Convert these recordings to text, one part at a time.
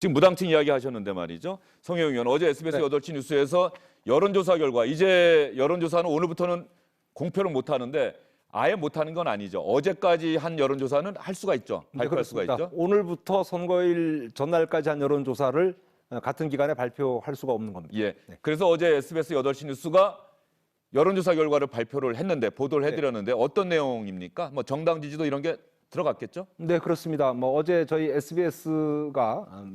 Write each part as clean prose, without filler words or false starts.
지금 무당층 이야기 하셨는데 말이죠. 성혜영 의원 어제 SBS 8시 뉴스에서 여론조사 결과 이제 여론조사는 오늘부터는 공표를 못 하는데 아예 못 하는 건 아니죠. 어제까지 한 여론조사는 할 수가 있죠. 발표할 수가 있죠. 오늘부터 선거일 전날까지 한 여론조사를 같은 기간에 발표할 수가 없는 겁니다. 예. 그래서 어제 SBS 8시 뉴스가 여론조사 결과를 발표를 했는데 보도를 해드렸는데 어떤 내용입니까? 뭐 정당 지지도 이런 게 들어갔겠죠? 네, 그렇습니다. 뭐 어제 저희 SBS가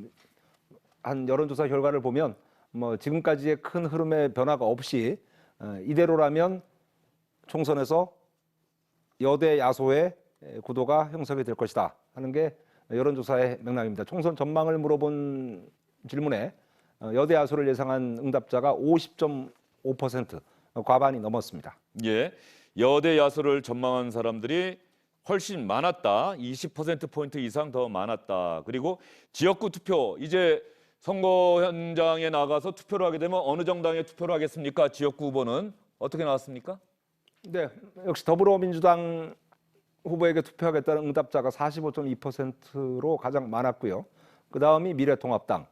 한 여론조사 결과를 보면 뭐 지금까지의 큰 흐름의 변화가 없이 이대로라면 총선에서 여대 야소의 구도가 형성이 될 것이다 하는 게 여론조사의 맥락입니다. 총선 전망을 물어본 질문에 여대 야소를 예상한 응답자가 50.5% 과반이 넘었습니다. 예. 여대 야소를 전망한 사람들이 훨씬 많았다. 20%포인트 이상 더 많았다. 그리고 지역구 투표, 이제 선거 현장에 나가서 투표를 하게 되면 어느 정당에 투표를 하겠습니까? 지역구 후보는 어떻게 나왔습니까? 네, 역시 더불어민주당 후보에게 투표하겠다는 응답자가 45.2%로 가장 많았고요. 그 다음이 미래통합당,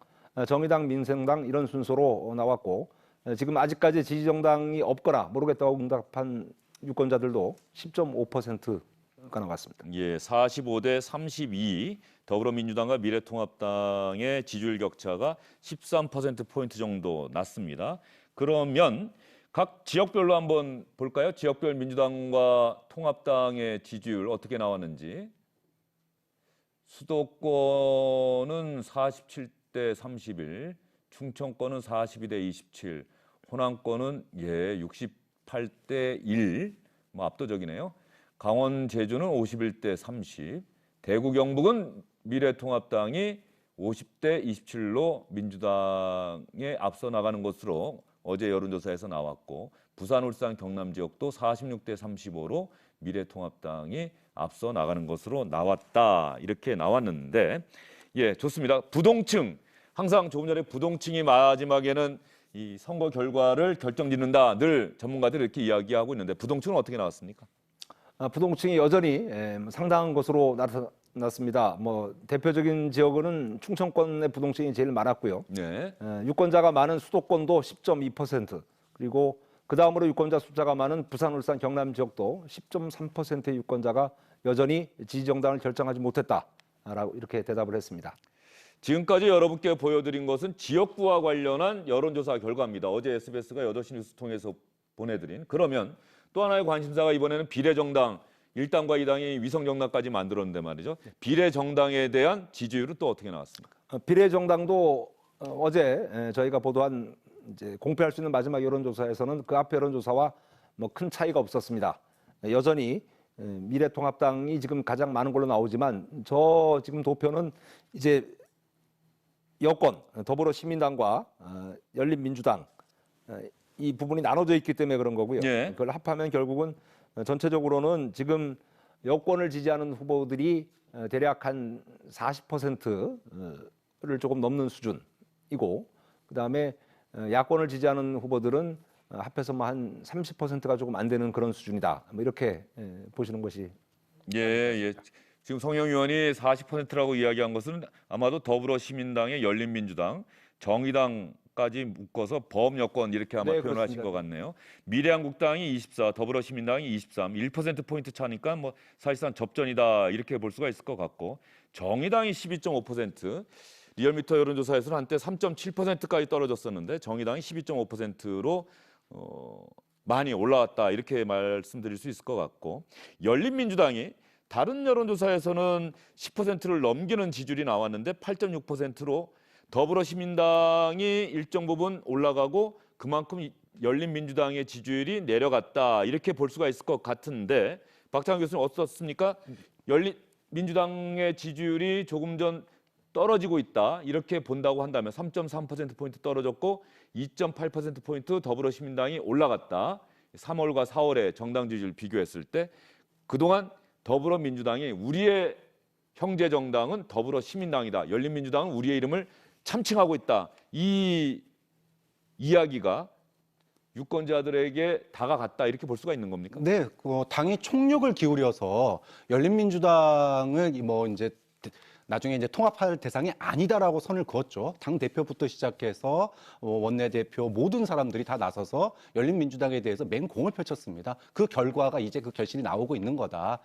정의당, 민생당 이런 순서로 나왔고 지금 아직까지 지지정당이 없거나 모르겠다고 응답한 유권자들도 10.5%가 나왔습니다. 예, 45대 32 더불어민주당과 미래통합당의 지지율 격차가 13%포인트 정도 났습니다. 그러면 각 지역별로 한번 볼까요? 지역별 민주당과 통합당의 지지율 어떻게 나왔는지. 수도권은 47대 31, 충청권은 42대 27, 호남권은 68대 1, 뭐 압도적이네요. 강원, 제주는 51대 30, 대구, 경북은 미래통합당이 50대 27로 민주당에 앞서 나가는 것으로 어제 여론조사에서 나왔고, 부산, 울산, 경남 지역도 46대 35로 미래통합당이 앞서 나가는 것으로 나왔다. 이렇게 나왔는데, 예, 좋습니다. 부동층, 항상 조금 전에 부동층이 마지막에는 이 선거 결과를 결정짓는다. 늘 전문가들이 이렇게 이야기하고 있는데 부동층은 어떻게 나왔습니까? 부동층이 여전히 상당한 것으로 나타났습니다. 뭐 대표적인 지역은 충청권의 부동층이 제일 많았고요. 네. 유권자가 많은 수도권도 10.2%, 그리고 그 다음으로 유권자 숫자가 많은 부산, 울산, 경남 지역도 10.3%의 유권자가 여전히 지지정당을 결정하지 못했다라고 이렇게 대답을 했습니다. 지금까지 여러분께 보여드린 것은 지역구와 관련한 여론조사 결과입니다. 어제 SBS가 8시 뉴스 통해서 보내드린. 그러면 또 하나의 관심사가 이번에는 비례정당, 1당과 2당이 위성정당까지 만들었는데 말이죠. 비례정당에 대한 지지율은 또 어떻게 나왔습니까? 비례정당도 어제 저희가 보도한 이제 공표할 수 있는 마지막 여론조사에서는 그 앞 여론조사와 뭐 큰 차이가 없었습니다. 여전히 미래통합당이 지금 가장 많은 걸로 나오지만 저 지금 도표는 이제 여권, 더불어시민당과 열린민주당 이 부분이 나눠져 있기 때문에 그런 거고요. 예. 그걸 합하면 결국은 전체적으로는 지금 여권을 지지하는 후보들이 대략 한 40%를 조금 넘는 수준이고, 그다음에 야권을 지지하는 후보들은 합해서 뭐 한 30%가 조금 안 되는 그런 수준이다. 뭐 이렇게 보시는 것이. 예. 지금 성영 의원이 40%라고 이야기한 것은 아마도 더불어시민당의 열린민주당, 정의당까지 묶어서 범여권 이렇게 아마 네, 표현을 하신 것 같네요. 미래한국당이 24, 더불어시민당이 23, 1%포인트 차니까 뭐 사실상 접전이다 이렇게 볼 수가 있을 것 같고, 정의당이 12.5%, 리얼미터 여론조사에서는 한때 3.7%까지 떨어졌었는데 정의당이 12.5%로 많이 올라왔다 이렇게 말씀드릴 수 있을 것 같고, 열린민주당이 다른 여론조사에서는 10%를 넘기는 지지율이 나왔는데 8.6%로 더불어시민당이 일정 부분 올라가고 그만큼 열린민주당의 지지율이 내려갔다 이렇게 볼 수가 있을 것 같은데, 박창환 교수님 어떻습니까? 열린민주당의 지지율이 조금 전 떨어지고 있다 이렇게 본다고 한다면 3.3%포인트 떨어졌고 2.8%포인트 더불어시민당이 올라갔다. 3월과 4월의 정당 지지율 비교했을 때 그동안 더불어민주당이 우리의 형제 정당은 더불어시민당이다, 열린민주당은 우리의 이름을 참칭하고 있다, 이 이야기가 유권자들에게 다가갔다 이렇게 볼 수가 있는 겁니까? 네, 당이 총력을 기울여서 열린민주당을 뭐 이제 나중에 이제 통합할 대상이 아니다라고 선을 그었죠. 당 대표부터 시작해서 원내대표 모든 사람들이 다 나서서 열린민주당에 대해서 맹공을 펼쳤습니다. 그 결과가 이제 그 결실이 나오고 있는 거다.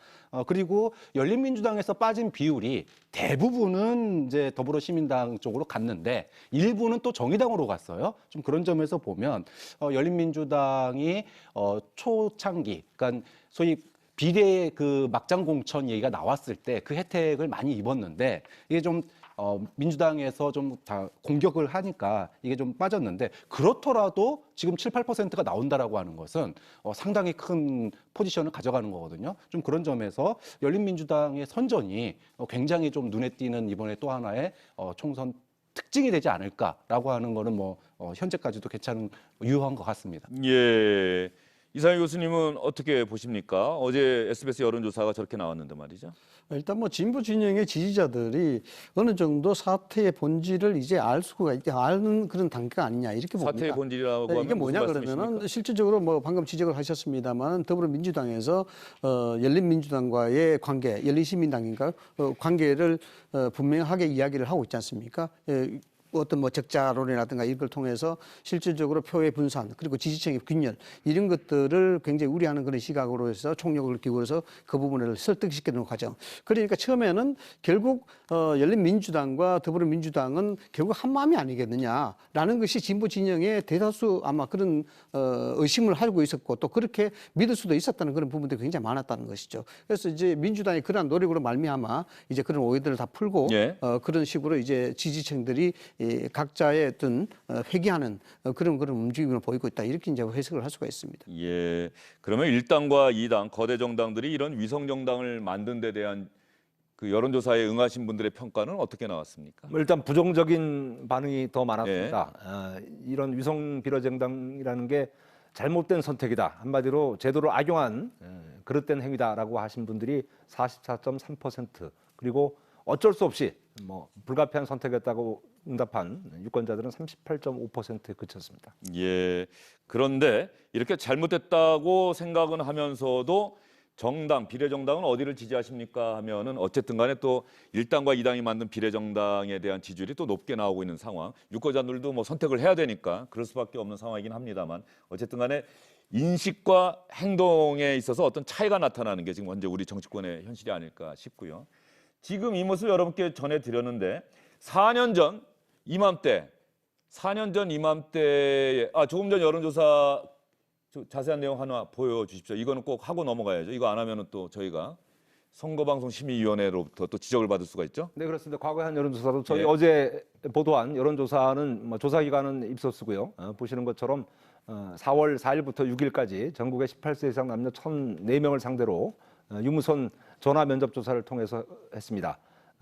그리고 열린민주당에서 빠진 비율이 대부분은 이제 더불어시민당 쪽으로 갔는데 일부는 또 정의당으로 갔어요. 좀 그런 점에서 보면 열린민주당이 초창기, 그러니까 소위 비례 그 막장 공천 얘기가 나왔을 때 그 혜택을 많이 입었는데 이게 좀 민주당에서 좀 다 공격을 하니까 이게 좀 빠졌는데 그렇더라도 지금 7, 8%가 나온다라고 하는 것은 상당히 큰 포지션을 가져가는 거거든요. 좀 그런 점에서 열린민주당의 선전이 굉장히 좀 눈에 띄는 이번에 또 하나의 총선 특징이 되지 않을까라고 하는 거는 뭐 현재까지도 괜찮은 유효한 것 같습니다. 예. 이상희 교수님은 어떻게 보십니까? 어제 SBS 여론조사가 저렇게 나왔는데 말이죠. 일단 뭐 진보 진영의 지지자들이 어느 정도 사태의 본질을 이제 알 수가 있게 아는 그런 단계가 아니냐 이렇게 봅니다. 사태의 본질이라고 하면 이게 뭐냐 무슨 그러면은 말씀이십니까? 실질적으로 뭐 방금 지적을 하셨습니다만 더불어민주당에서 열린민주당과의 관계, 열린시민당인가 관계를 분명하게 이야기를 하고 있지 않습니까? 어떤 뭐 적자론이라든가 이걸 통해서 실질적으로 표의 분산 그리고 지지층의 균열 이런 것들을 굉장히 우려하는 그런 시각으로 해서 총력을 기울여서 그 부분을 설득시키는 과정. 그러니까 처음에는 결국 열린민주당과 더불어민주당은 결국 한 마음이 아니겠느냐라는 것이 진보 진영의 대다수 아마 그런 의심을 하고 있었고 또 그렇게 믿을 수도 있었다는 그런 부분들이 굉장히 많았다는 것이죠. 그래서 이제 민주당이 그러한 노력으로 말미암아 이제 그런 오해들을 다 풀고 예. 그런 식으로 이제 지지층들이 각자의 어떤 회귀하는 그런 움직임을 보이고 있다 이렇게 이제 해석을 할 수가 있습니다. 예. 그러면 1당과 2당 거대 정당들이 이런 위성 정당을 만든 데 대한 그 여론조사에 응하신 분들의 평가는 어떻게 나왔습니까? 일단 부정적인 반응이 더 많았습니다. 이런 위성 비례정당이라는 게 잘못된 선택이다. 한마디로 제도를 악용한 그릇된 행위다라고 하신 분들이 44.3%, 그리고 어쩔 수 없이 뭐 불가피한 선택이었다고 응답한 유권자들은 38.5%에 그쳤습니다. 예. 그런데 이렇게 잘못됐다고 생각은 하면서도 정당, 비례정당은 어디를 지지하십니까 하면은 어쨌든 간에 또 1당과 2당이 만든 비례정당에 대한 지지율이 또 높게 나오고 있는 상황. 유권자들도 뭐 선택을 해야 되니까 그럴 수밖에 없는 상황이긴 합니다만 어쨌든 간에 인식과 행동에 있어서 어떤 차이가 나타나는 게 지금 현재 우리 정치권의 현실이 아닐까 싶고요. 지금 이 모습 여러분께 전해드렸는데 4년 전 이맘때에 조금 전 여론조사 자세한 내용 하나 보여주십시오. 이거는 꼭 하고 넘어가야죠. 이거 안 하면은 또 저희가 선거방송심의위원회로부터 또 지적을 받을 수가 있죠. 네, 그렇습니다. 과거에 한 여론조사도 저희 예. 어제 보도한 여론조사는 뭐 조사 기간은 입소수고요. 보시는 것처럼 4월 4일부터 6일까지 전국의 18세 이상 남녀 1,004명을 상대로 유무선 전화 면접 조사를 통해서 했습니다.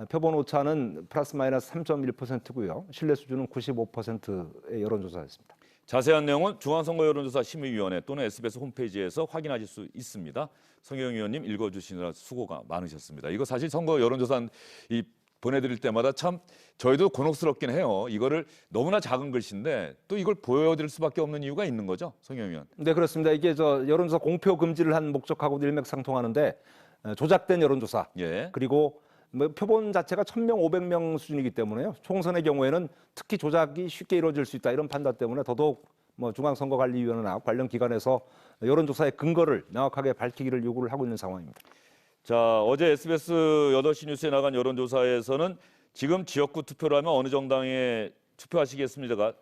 표본 오차는 플러스 마이너스 3.1%고요. 신뢰 수준은 95%의 여론조사였습니다. 자세한 내용은 중앙선거 여론조사 심의위원회 또는 SBS 홈페이지에서 확인하실 수 있습니다. 성경 의원님 읽어주시느라 수고가 많으셨습니다. 이거 사실 선거 여론조사 보내드릴 때마다 참 저희도 곤혹스럽긴 해요. 이거를 너무나 작은 글씨인데 또 이걸 보여드릴 수밖에 없는 이유가 있는 거죠, 성경 의원. 네, 그렇습니다. 이게 여론조사 공표 금지를 한 목적하고도 일맥상통하는데 조작된 여론조사 예. 그리고 뭐 표본 자체가 1,000명, 500명 수준이기 때문에요. 총선의 경우에는 특히 조작이 쉽게 이루어질 수 있다 이런 판단 때문에 더더욱 뭐 중앙선거관리위원회나 관련 기관에서 여론조사의 근거를 명확하게 밝히기를 요구를 하고 있는 상황입니다. 자, 어제 SBS 8시 뉴스에 나간 여론조사에서는 지금 지역구 투표를 하면 어느 정당에 투표하시겠습니다가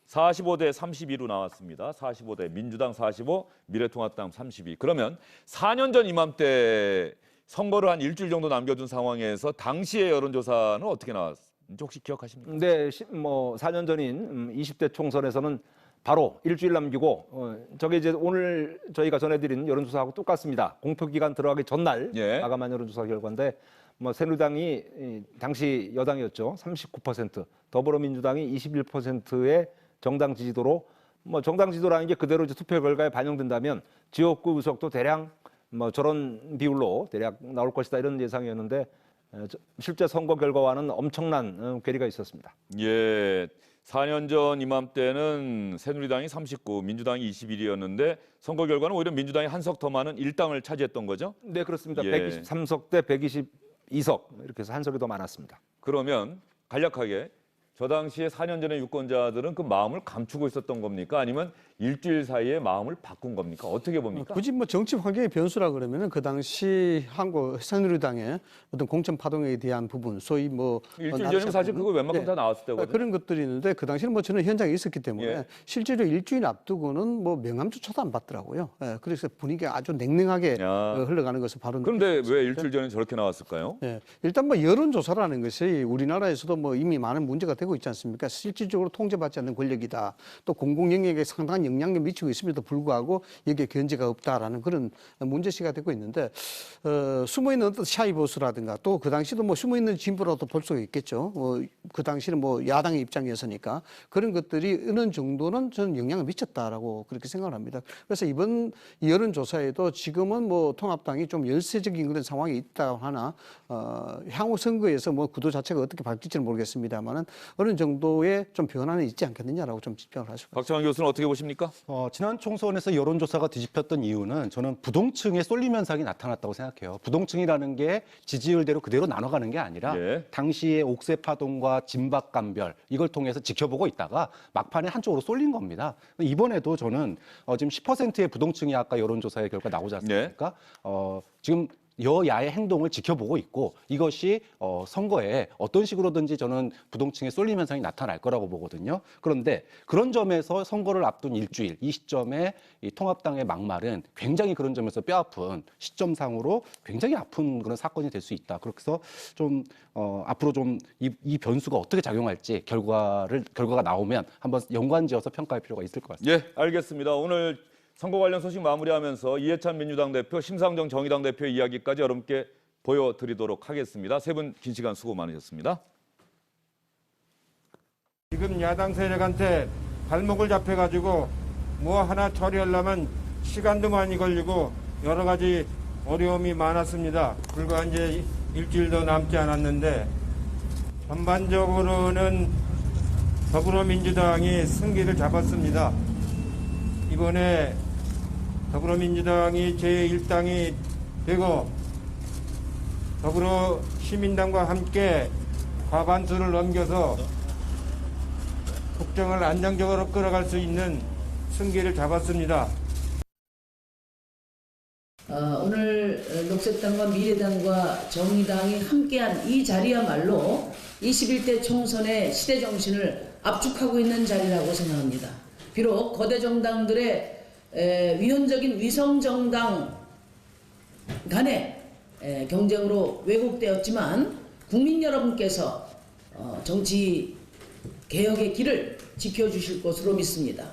45대 32로 나왔습니다. 45대 민주당 45, 미래통합당 32. 그러면 4년 전 이맘때 선거를 한 일주일 정도 남겨둔 상황에서 당시의 여론조사는 어떻게 나왔는지 혹시 기억하십니까? 네, 4년 전인 20대 총선에서는 바로 일주일 남기고 저게 이제 오늘 저희가 전해드린 여론조사하고 똑같습니다. 공표 기간 들어가기 전날 예. 마감한 여론조사 결과인데 새누리당이 당시 여당이었죠. 39%, 더불어민주당이 21%의 정당 지지도로 정당 지지도라는 게 그대로 이제 투표 결과에 반영된다면 지역구 의석도 대략 저런 비율로 대략 나올 것이다 이런 예상이었는데 실제 선거 결과와는 엄청난 괴리가 있었습니다. 예. 4년 전 이맘때는 새누리당이 39, 민주당이 21이었는데 선거 결과는 오히려 민주당이 한 석 더 많은 1당을 차지했던 거죠? 네, 그렇습니다. 예. 123석 대 2석 이렇게 해서 한 석이 더 많았습니다. 그러면 간략하게 저 당시에 4년 전에 유권자들은 그 마음을 감추고 있었던 겁니까? 아니면 일주일 사이에 마음을 바꾼 겁니까? 어떻게 봅니까? 굳이 뭐 정치 환경의 변수라 그러면은 그 당시 한국 새누리당의 어떤 공천 파동에 대한 부분, 소위 뭐 일주일 전에 사실 그거 웬만큼 다 나왔을 때거든요. 그런 것들이 있는데 그 당시는 뭐 저는 현장에 있었기 때문에 예. 실제로 일주일 앞두고는 뭐 명함조차도 안 받더라고요. 예, 그래서 분위기가 아주 냉랭하게 야. 흘러가는 것을 바로 그런데 왜 일주일 전에 저렇게 나왔을까요? 예, 일단 뭐 여론조사라는 것이 우리나라에서도 뭐 이미 많은 문제가 되고 있지 않습니까? 실질적으로 통제받지 않는 권력이다. 또 공공 영역에 상당한 영향력 미치고 있음에도 불구하고 여기에 견제가 없다라는 그런 문제시가 되고 있는데 숨어있는 어떤 샤이보스라든가 또 그 당시도 뭐 숨어있는 진보라도 볼 수가 있겠죠. 그 당시는 뭐 야당의 입장이었으니까 그런 것들이 어느 정도는 저는 영향을 미쳤다라고 그렇게 생각을 합니다. 그래서 이번 여론조사에도 지금은 뭐 통합당이 좀 열세적인 그런 상황이 있다 하나 향후 선거에서 뭐 구도 자체가 어떻게 바뀔지는 모르겠습니다만은 어느 정도의 좀 변화는 있지 않겠느냐라고 좀 집중을 할 수가 있습니다. 박정환 교수는 어떻게 보십니까? 지난 총선에서 여론조사가 뒤집혔던 이유는 저는 부동층의 쏠림 현상이 나타났다고 생각해요. 부동층이라는 게 지지율대로 그대로 나눠가는 게 아니라 예. 당시의 옥새 파동과 진박 감별 이걸 통해서 지켜보고 있다가 막판에 한쪽으로 쏠린 겁니다. 이번에도 저는 지금 10%의 부동층이 아까 여론조사의 결과 나오지 않습니까? 지금 여야의 행동을 지켜보고 있고 이것이 선거에 어떤 식으로든지 저는 부동층의 쏠림 현상이 나타날 거라고 보거든요. 그런데 그런 점에서 선거를 앞둔 일주일 이 시점에 이 통합당의 막말은 굉장히 그런 점에서 뼈아픈 시점상으로 굉장히 아픈 그런 사건이 될 수 있다. 그렇게 해서 좀 앞으로 좀 이 변수가 어떻게 작용할지 결과가 나오면 한번 연관지어서 평가할 필요가 있을 것 같습니다. 예, 알겠습니다. 오늘 선거 관련 소식 마무리하면서 이해찬 민주당 대표, 심상정 정의당 대표 이야기까지 여러분께 보여드리도록 하겠습니다. 세 분 긴 시간 수고 많으셨습니다. 지금 야당 세력한테 발목을 잡혀가지고 뭐 하나 처리하려면 시간도 많이 걸리고 여러 가지 어려움이 많았습니다. 불과 이제 일주일도 남지 않았는데 전반적으로는 더불어민주당이 승기를 잡았습니다. 이번에 더불어민주당이 제1당이 되고 더불어시민당과 함께 과반수를 넘겨서 국정을 안정적으로 끌어갈 수 있는 승기를 잡았습니다. 오늘 녹색당과 미래당과 정의당이 함께한 이 자리야말로 21대 총선의 시대 정신을 압축하고 있는 자리라고 생각합니다. 비록 거대 정당들의 위헌적인 위성 정당 간의 경쟁으로 왜곡되었지만 국민 여러분께서 정치 개혁의 길을 지켜주실 것으로 믿습니다.